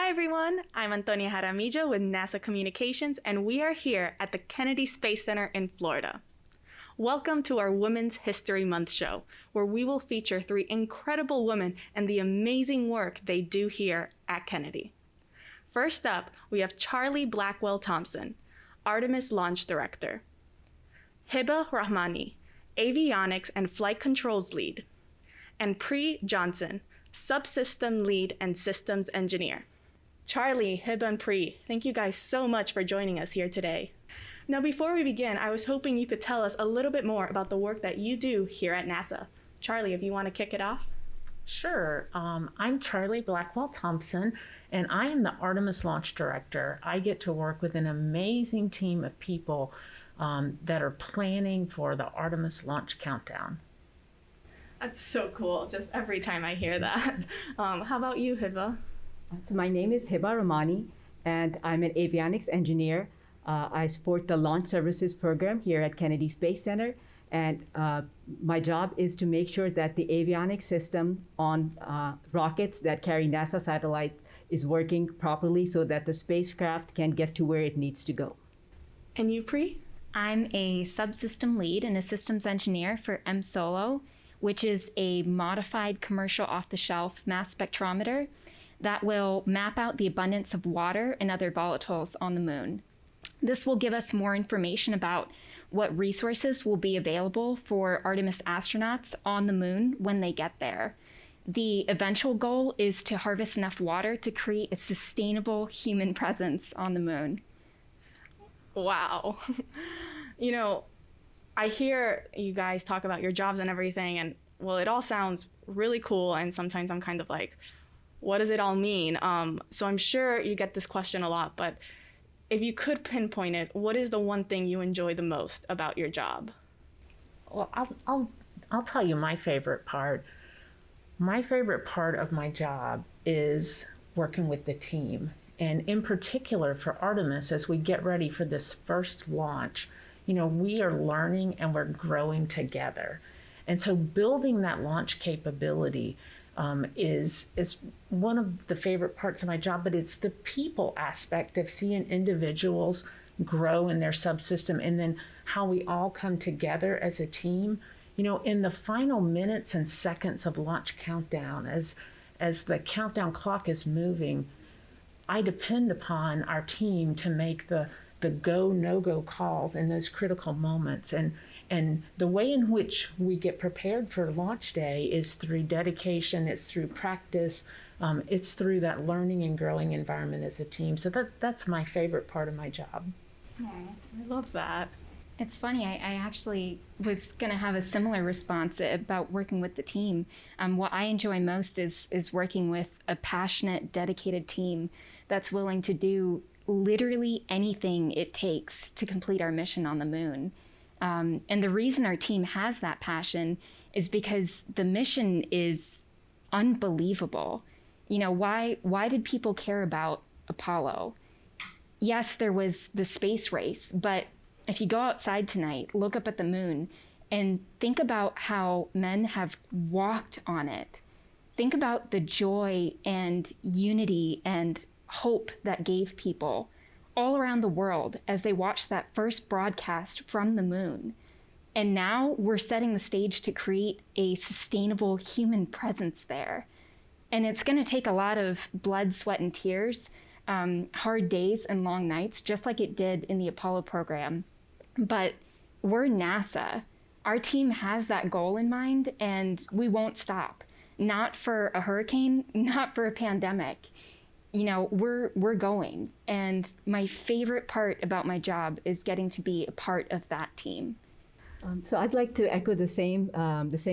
Hi everyone, I'm Antonia Jaramillo with NASA Communications, and we are here at the Kennedy Space Center in Florida. Welcome to our Women's History Month show, where we will feature 3 incredible women and the amazing work they do here at Kennedy. First up, we have Charlie Blackwell-Thompson, Artemis Launch Director. Hibah Rahmani, Avionics and Flight Controls Lead. And Prital Johnson, Subsystem Lead and Systems Engineer. Charlie, Hibah, and Pri, thank you guys so much for joining us here today. Now, before we begin, I was hoping you could tell us a little bit more about the work that you do here at NASA. Charlie, if you want to kick it off. Sure. I'm Charlie Blackwell-Thompson, and I am the Artemis Launch Director. I get to work with an amazing team of people that are planning for the Artemis launch countdown. That's so cool, just every time I hear that. How about you, Hibah? So my name is Hibah Rahmani, and I'm an avionics engineer. I support the Launch Services Program here at Kennedy Space Center, and my job is to make sure that the avionics system on rockets that carry NASA satellites is working properly so that the spacecraft can get to where it needs to go. And you, Pri? I'm a subsystem lead and a systems engineer for MSOLO, which is a modified commercial off-the-shelf mass spectrometer that will map out the abundance of water and other volatiles on the moon. This will give us more information about what resources will be available for Artemis astronauts on the moon when they get there. The eventual goal is to harvest enough water to create a sustainable human presence on the moon. Wow. You know, I hear you guys talk about your jobs and everything, and well, it all sounds really cool, and sometimes I'm kind of like, what does it all mean? So I'm sure you get this question a lot, but if you could pinpoint it, what is the one thing you enjoy the most about your job? Well, I'll tell you my favorite part. My favorite part of my job is working with the team. And in particular for Artemis, as we get ready for this first launch, you know, we are learning and we're growing together. And so building that launch capability is one of the favorite parts of my job, but it's the people aspect of seeing individuals grow in their subsystem and then how we all come together as a team. You know, in the final minutes and seconds of launch countdown, as the countdown clock is moving, I depend upon our team to make the go, no-go calls in those critical moments. And the way in which we get prepared for launch day is through dedication, it's through practice, it's through that learning and growing environment as a team. So that's my favorite part of my job. Oh, I love that. It's funny, I actually was going to have a similar response about working with the team. What I enjoy most is working with a passionate, dedicated team that's willing to do literally anything it takes to complete our mission on the moon. And the reason our team has that passion is because the mission is unbelievable. You know, why did people care about Apollo? Yes, there was the space race, but if you go outside tonight, look up at the moon and think about how men have walked on it. Think about the joy and unity and hope that gave people all around the world as they watched that first broadcast from the moon. And now we're setting the stage to create a sustainable human presence there. And it's going to take a lot of blood, sweat, and tears, hard days and long nights, just like it did in the Apollo program. But we're NASA. Our team has that goal in mind, and we won't stop. Not for a hurricane, not for a pandemic. You know, we're going. And my favorite part about my job is getting to be a part of that team. So I'd like to echo the same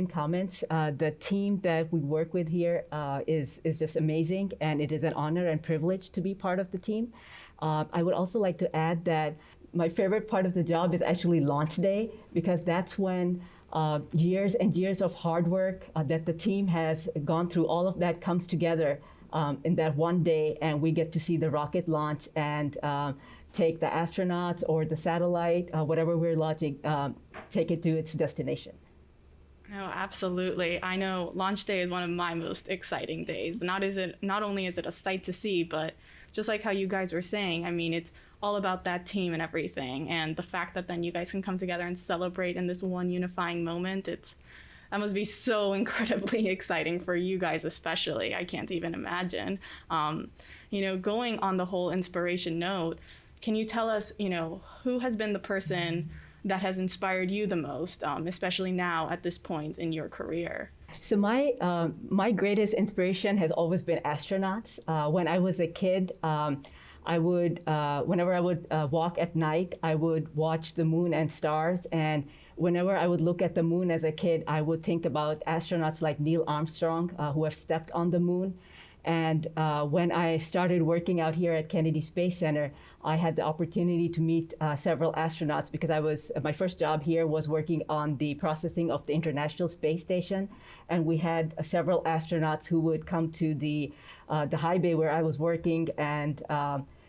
comments. The team that we work with here is just amazing, and it is an honor and privilege to be part of the team. I would also like to add that my favorite part of the job is actually launch day, because that's when years and years of hard work that the team has gone through, all of that comes together in that one day, and we get to see the rocket launch and take the astronauts or the satellite, whatever we're launching, take it to its destination. No, absolutely. I know launch day is one of my most exciting days. Not only is it a sight to see, but just like how you guys were saying, I mean, it's all about that team and everything. And the fact that then you guys can come together and celebrate in this one unifying moment, that must be so incredibly exciting for you guys, especially. I can't even imagine. Going on the whole inspiration note, can you tell us, who has been the person that has inspired you the most, especially now at this point in your career? So my greatest inspiration has always been astronauts. When I was a kid, I would whenever I would walk at night, I would watch the moon and stars. And whenever I would look at the moon as a kid, I would think about astronauts like Neil Armstrong, who have stepped on the moon. And when I started working out here at Kennedy Space Center, I had the opportunity to meet several astronauts because my first job here was working on the processing of the International Space Station. And we had several astronauts who would come to the high bay where I was working. And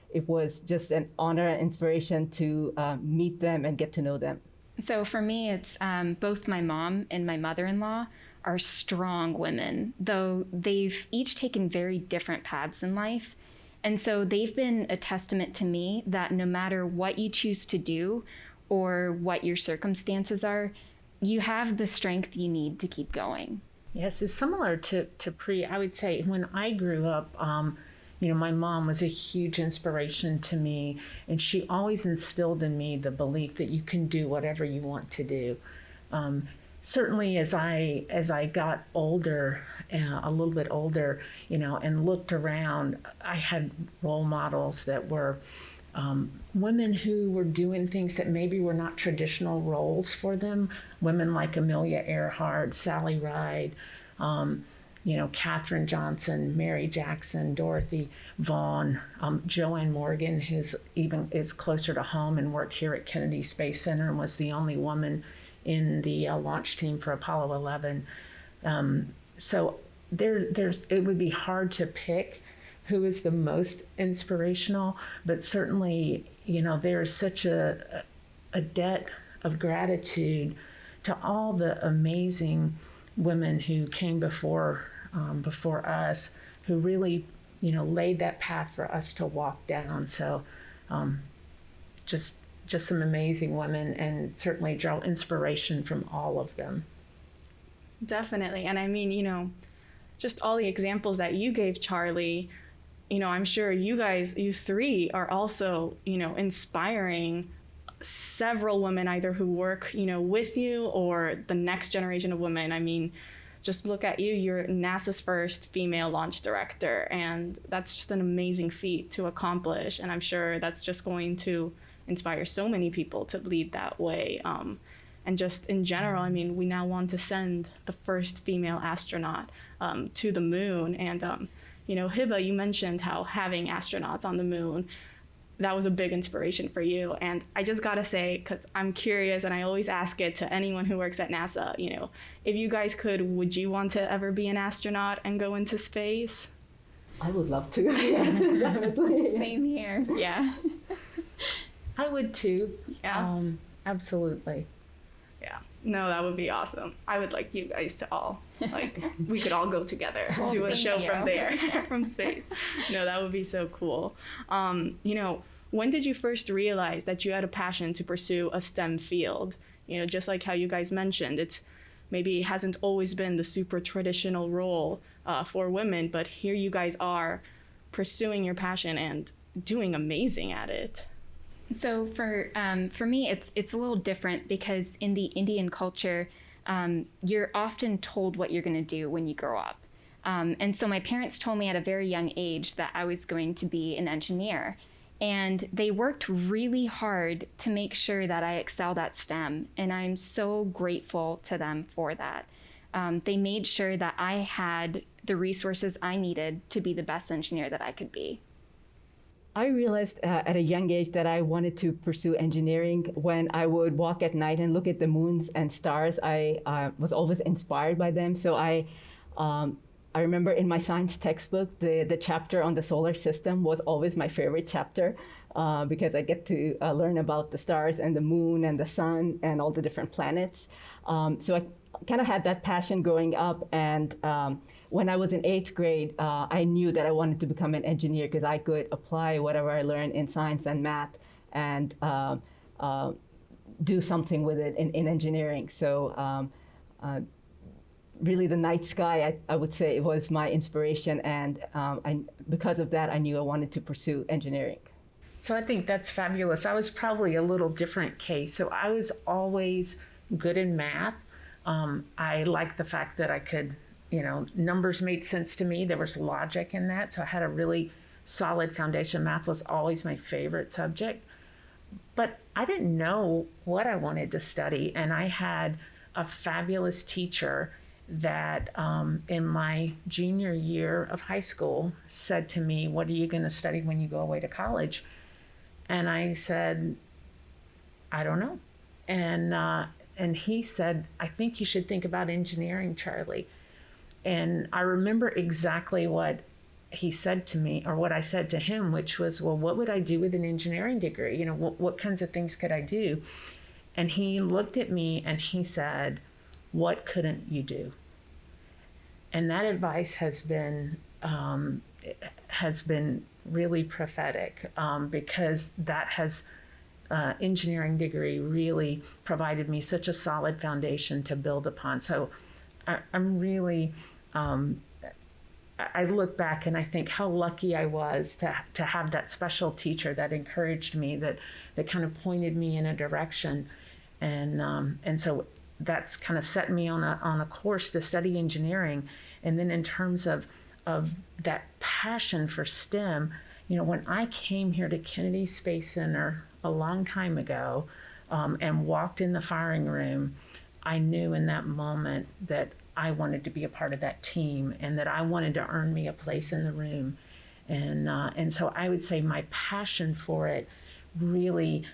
it was just an honor and inspiration to meet them and get to know them. So for me, it's both my mom and my mother-in-law are strong women, though they've each taken very different paths in life. And so they've been a testament to me that no matter what you choose to do or what your circumstances are, you have the strength you need to keep going. Yes, it's similar to Pri. I would say when I grew up, my mom was a huge inspiration to me, and she always instilled in me the belief that you can do whatever you want to do. Certainly, as I got older, a little bit older, and looked around, I had role models that were women who were doing things that maybe were not traditional roles for them. Women like Amelia Earhart, Sally Ride, Katherine Johnson, Mary Jackson, Dorothy Vaughan, Joanne Morgan, who's is closer to home and worked here at Kennedy Space Center and was the only woman in the launch team for Apollo 11. So it would be hard to pick who is the most inspirational, but certainly, there's such a debt of gratitude to all the amazing women who came before us, who really, laid that path for us to walk down. So just some amazing women, and certainly draw inspiration from all of them. Definitely. And I mean, just all the examples that you gave, Charlie, I'm sure you three are also, inspiring several women either who work, with you or the next generation of women. I mean, just look at you, you're NASA's first female launch director, and that's just an amazing feat to accomplish. And I'm sure that's just going to inspire so many people to lead that way. And just in general, I mean, we now want to send the first female astronaut to the moon. And, Hibah, you mentioned how having astronauts on the moon, that was a big inspiration for you. And I just gotta say, because I'm curious and I always ask it to anyone who works at NASA, if you guys would you want to ever be an astronaut and go into space? I would love to. Definitely. Same here. Yeah. I would too. Yeah. Absolutely. Yeah. No, that would be awesome. I would like you guys to all, we could all go together, do a show from there, from space. No, that would be so cool. When did you first realize that you had a passion to pursue a STEM field? Just like how you guys mentioned, it hasn't always been the super traditional role for women, but here you guys are pursuing your passion and doing amazing at it. So for me, it's a little different because in the Indian culture, you're often told what you're going to do when you grow up. And so my parents told me at a very young age that I was going to be an engineer. And they worked really hard to make sure that I excelled at STEM. And I'm so grateful to them for that. They made sure that I had the resources I needed to be the best engineer that I could be. I realized at a young age that I wanted to pursue engineering. When I would walk at night and look at the moons and stars, I was always inspired by them. So I remember in my science textbook, the chapter on the solar system was always my favorite chapter because I get to learn about the stars and the moon and the sun and all the different planets. So I kind of had that passion growing up, and when I was in 8th grade, I knew that I wanted to become an engineer because I could apply whatever I learned in science and math and do something with it in engineering. So really the night sky, I would say it was my inspiration, and because of that, I knew I wanted to pursue engineering. So I think that's fabulous. I was probably a little different case. So I was always good in math. I liked the fact that I could, numbers made sense to me. There was logic in that. So I had a really solid foundation. Math was always my favorite subject. But I didn't know what I wanted to study. And I had a fabulous teacher that in my junior year of high school said to me, "What are you going to study when you go away to college?" And I said, "I don't know." And he said, "I think you should think about engineering, Charlie." And I remember exactly what he said to me, or what I said to him, which was, "Well, what would I do with an engineering degree? What kinds of things could I do?" And he looked at me and he said, "What couldn't you do?" And that advice has been really prophetic, because that has engineering degree really provided me such a solid foundation to build upon. So I'm really, I look back and I think how lucky I was to have that special teacher that encouraged me, that kind of pointed me in a direction, and so that's kind of set me on a course to study engineering. And then in terms of that passion for STEM, when I came here to Kennedy Space Center a long time ago, and walked in the firing room, I knew in that moment that I wanted to be a part of that team and that I wanted to earn me a place in the room. And so I would say my passion for it really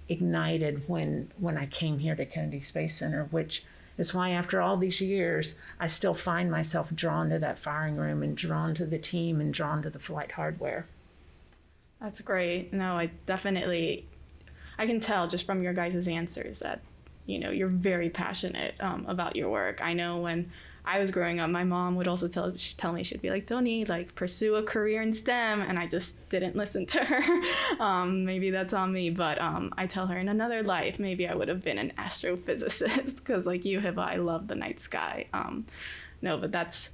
ignited when I came here to Kennedy Space Center, which is why after all these years, I still find myself drawn to that firing room and drawn to the team and drawn to the flight hardware. That's great. No, I can tell just from your guys' answers that, you're very passionate about your work. I know when I was growing up, my mom would also tell me, she'd be like, "Tony, pursue a career in STEM," and I just didn't listen to her. Maybe that's on me, but I tell her in another life, maybe I would have been an astrophysicist, because like you, Hibah, I love the night sky. No, but that's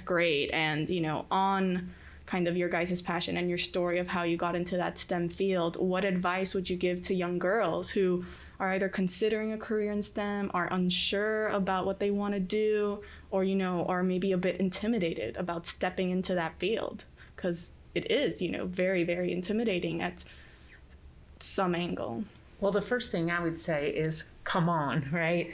great. And, on kind of your guys' passion and your story of how you got into that STEM field, what advice would you give to young girls who are either considering a career in STEM, are unsure about what they want to do, or, are maybe a bit intimidated about stepping into that field? Because it is, very, very intimidating at some angle. Well, the first thing I would say is, come on, right?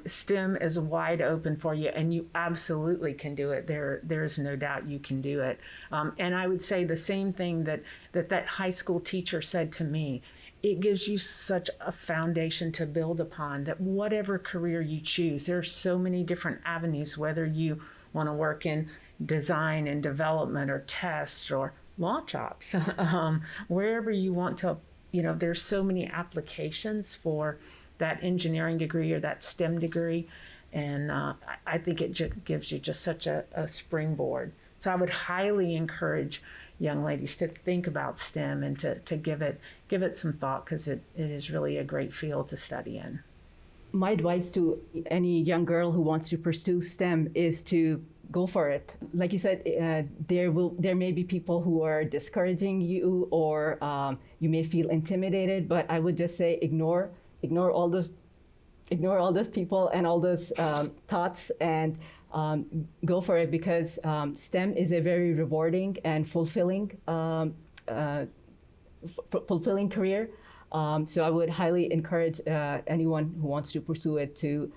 STEM is wide open for you, and you absolutely can do it. There's no doubt you can do it. And I would say the same thing that high school teacher said to me. It gives you such a foundation to build upon, that whatever career you choose, there are so many different avenues, whether you want to work in design and development or test or launch ops, wherever you want to, there's so many applications for that engineering degree or that STEM degree. And I think it gives you just such a springboard. So I would highly encourage young ladies to think about STEM and to give it some thought, because it is really a great field to study in. My advice to any young girl who wants to pursue STEM is to go for it. Like you said, there may be people who are discouraging you, or you may feel intimidated, but I would just say ignore all those people and all those thoughts, and go for it, because STEM is a very rewarding and fulfilling career. So I would highly encourage anyone who wants to pursue it to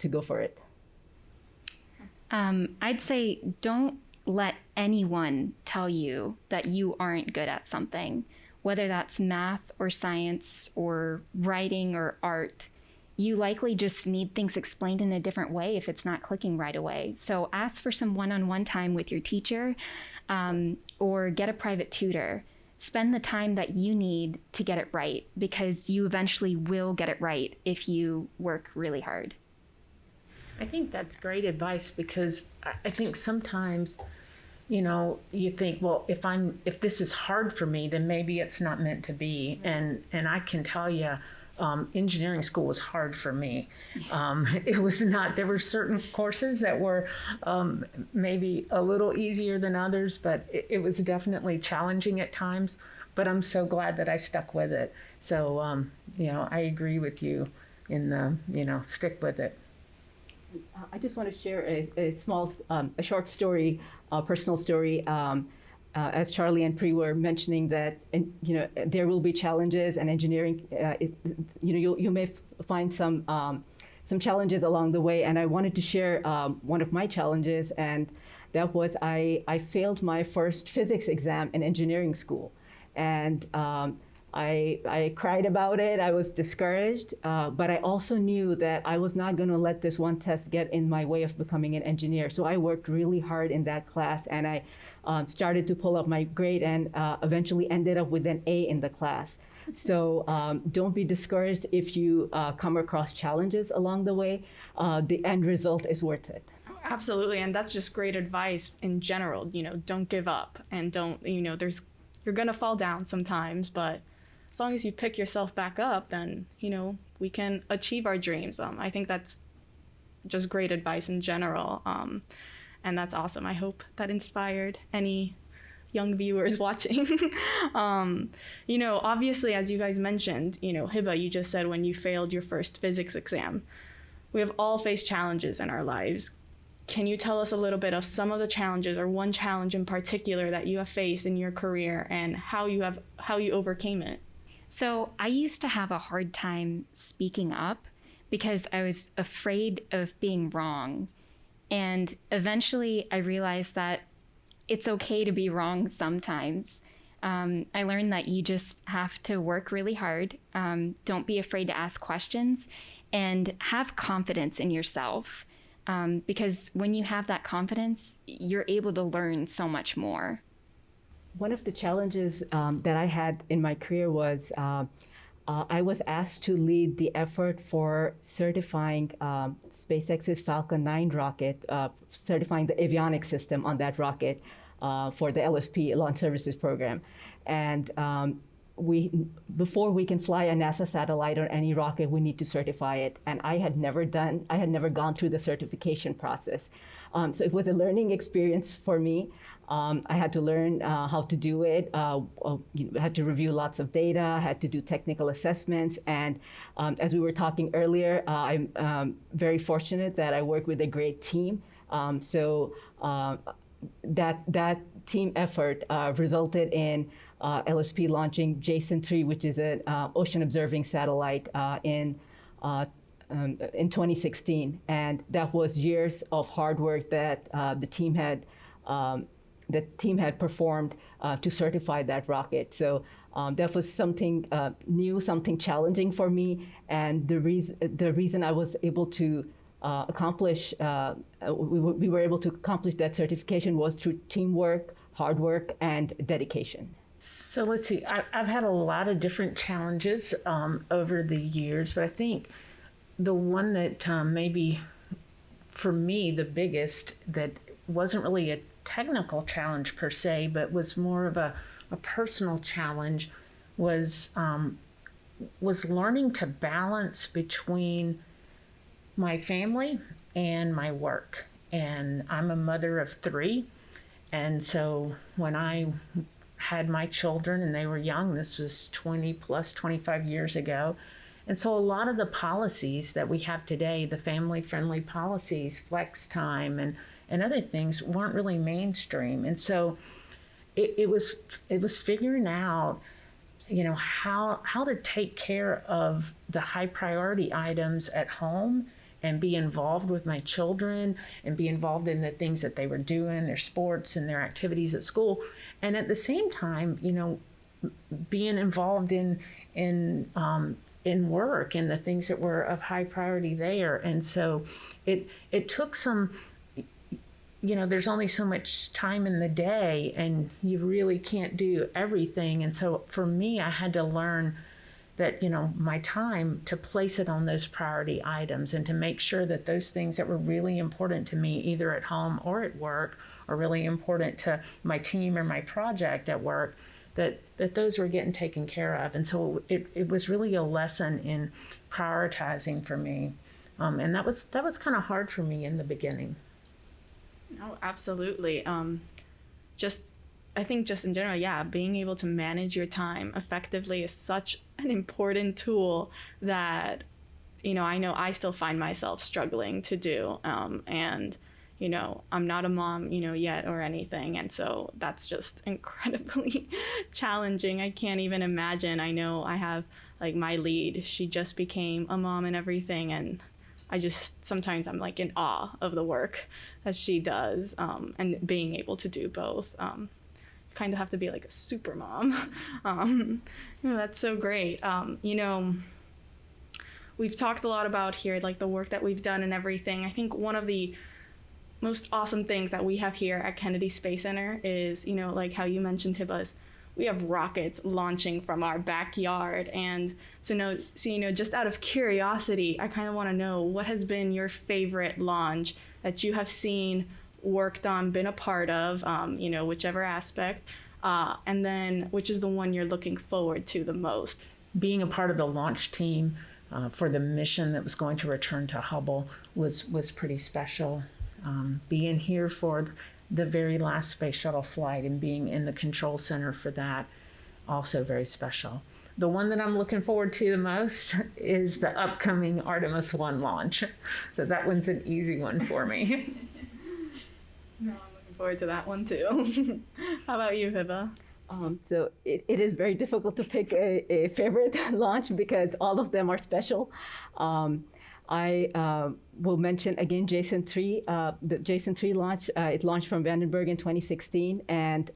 go for it. I'd say don't let anyone tell you that you aren't good at something, whether that's math or science or writing or art. You likely just need things explained in a different way if it's not clicking right away. So ask for some one-on-one time with your teacher, or get a private tutor. spend the time that you need to get it right, because you eventually will get it right if you work really hard. I think that's great advice, because I think sometimes, you know, you think, well, if this is hard for me, then maybe it's not meant to be. And I can tell you, engineering school was hard for me. It was not, there were certain courses that were maybe a little easier than others, but it was definitely challenging at times. But I'm so glad that I stuck with it. So, you know, I agree with you in the, you know, stick with it. I just want to share a small, a short story, personal story. As Charlie and Pri were mentioning that, you know, there will be challenges, and engineering, you know, you may find some challenges along the way. And I wanted to share one of my challenges, and that was I failed my first physics exam in engineering school, and I cried about it. I was discouraged, but I also knew that I was not going to let this one test get in my way of becoming an engineer. So I worked really hard in that class, and I started to pull up my grade, and eventually ended up with an A in the class. So don't be discouraged if you come across challenges along the way. The end result is worth it. Absolutely, and that's just great advice in general. You know, don't give up, and don't, you know, you're gonna fall down sometimes, but as long as you pick yourself back up, then, you know, we can achieve our dreams. I think that's just great advice in general, and that's awesome. I hope that inspired any young viewers watching. You know, obviously, as you guys mentioned, you know, Hibah, you just said when you failed your first physics exam. We have all faced challenges in our lives. Can you tell us a little bit of some of the challenges, or one challenge in particular that you have faced in your career, and how you overcame it? So I used to have a hard time speaking up because I was afraid of being wrong. And eventually I realized that it's okay to be wrong sometimes. I learned that you just have to work really hard. Don't be afraid to ask questions, and have confidence in yourself. Because when you have that confidence, you're able to learn so much more. One of the challenges that I had in my career was I was asked to lead the effort for certifying SpaceX's Falcon 9 rocket, certifying the avionics system on that rocket for the LSP, Launch Services Program. And before we can fly a NASA satellite or any rocket, we need to certify it. And I had never gone through the certification process. So it was a learning experience for me. I had to learn how to do it. Had to review lots of data, had to do technical assessments. And as we were talking earlier, I'm very fortunate that I work with a great team. So that team effort resulted in LSP launching JASON-3, which is an ocean observing satellite in 2016. And that was years of hard work that the team had performed to certify that rocket. So that was something new, something challenging for me. And the reason I was able to we were able to accomplish that certification was through teamwork, hard work, and dedication. So let's see, I've had a lot of different challenges over the years, but I think the one that maybe for me, the biggest, that wasn't really a technical challenge per se, but was more of a personal challenge, was learning to balance between my family and my work. And I'm a mother of 3. And so when I had my children and they were young, this was 25 years ago. And so a lot of the policies that we have today, the family-friendly policies, flex time and other things, weren't really mainstream. And so it was figuring out, you know, how to take care of the high priority items at home and be involved with my children and be involved in the things that they were doing, their sports and their activities at school. And at the same time, you know, being involved in work and the things that were of high priority there. And so it took some there's only so much time in the day and you really can't do everything. And so for me, I had to learn that, my time to place it on those priority items and to make sure that those things that were really important to me, either at home or at work, or really important to my team or my project at work, that those were getting taken care of. And so it was really a lesson in prioritizing for me. And that was kind of hard for me in the beginning. Oh, absolutely. I think just in general, yeah, being able to manage your time effectively is such an important tool that, I know I still find myself struggling to do. And I'm not a mom, yet or anything. And so that's just incredibly challenging. I can't even imagine. I know I have like my lead, she just became a mom and everything. And sometimes I'm like in awe of the work that she does, and being able to do both. Kind of have to be like a super mom. That's so great. We've talked a lot about here, like the work that we've done and everything. I think one of the most awesome things that we have here at Kennedy Space Center is, like how you mentioned, Hibah, is we have rockets launching from our backyard. And so just out of curiosity, I kind of want to know, what has been your favorite launch that you have seen, worked on, been a part of, whichever aspect, and then which is the one you're looking forward to the most? Being a part of the launch team for the mission that was going to return to Hubble was pretty special. Being here for the very last space shuttle flight and being in the control center for that, also very special. The one that I'm looking forward to the most is the upcoming Artemis 1 launch. So that one's an easy one for me. No, I'm looking forward to that one too. How about you, Hibah? So it is very difficult to pick a favorite launch because all of them are special. I will mention again Jason 3, the Jason 3 launch. It launched from Vandenberg in 2016, and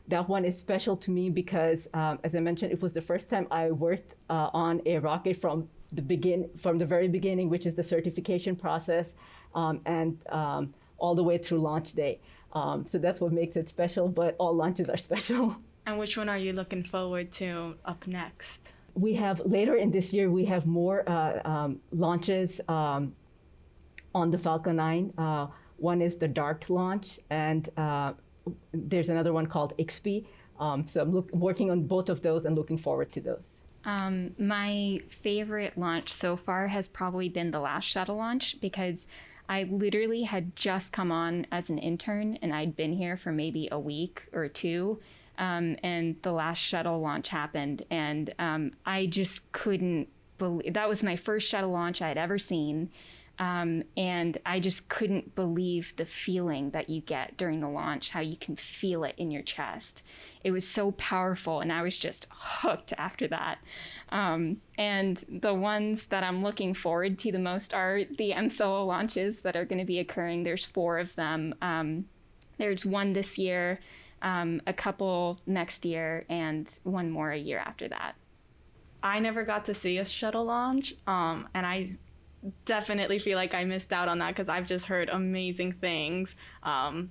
that one is special to me because, as I mentioned, it was the first time I worked on a rocket from the very beginning, which is the certification process, and all the way through launch day. So that's what makes it special, but all launches are special. And which one are you looking forward to up next? We have later in this year, we have more launches on the Falcon 9. One is the DART launch, and there's another one called XP. So I'm working on both of those and looking forward to those. My favorite launch so far has probably been the last shuttle launch, because I literally had just come on as an intern and I'd been here for maybe a week or two. And the last shuttle launch happened, and I just couldn't believe that was my first shuttle launch I had ever seen. And I just couldn't believe the feeling that you get during the launch, how you can feel it in your chest. It was so powerful, and I was just hooked after that. And the ones that I'm looking forward to the most are the M-SOLO launches that are going to be occurring. There's 4 of them. There's one this year, a couple next year, and one more a year after that. I never got to see a shuttle launch, and I definitely feel like I missed out on that because I've just heard amazing things.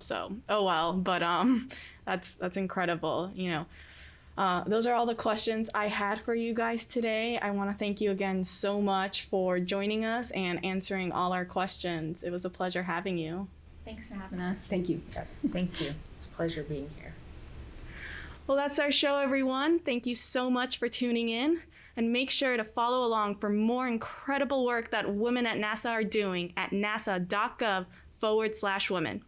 So, oh well, but that's incredible. Those are all the questions I had for you guys today. I want to thank you again so much for joining us and answering all our questions. It was a pleasure having you. Thanks for having us. Thank you. Thank you. It's a pleasure being here. Well, that's our show, everyone. Thank you so much for tuning in. And make sure to follow along for more incredible work that women at NASA are doing at nasa.gov/women.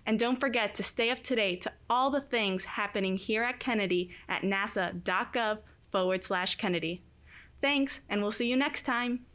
And don't forget to stay up to date to all the things happening here at Kennedy at nasa.gov/Kennedy. Thanks, and we'll see you next time.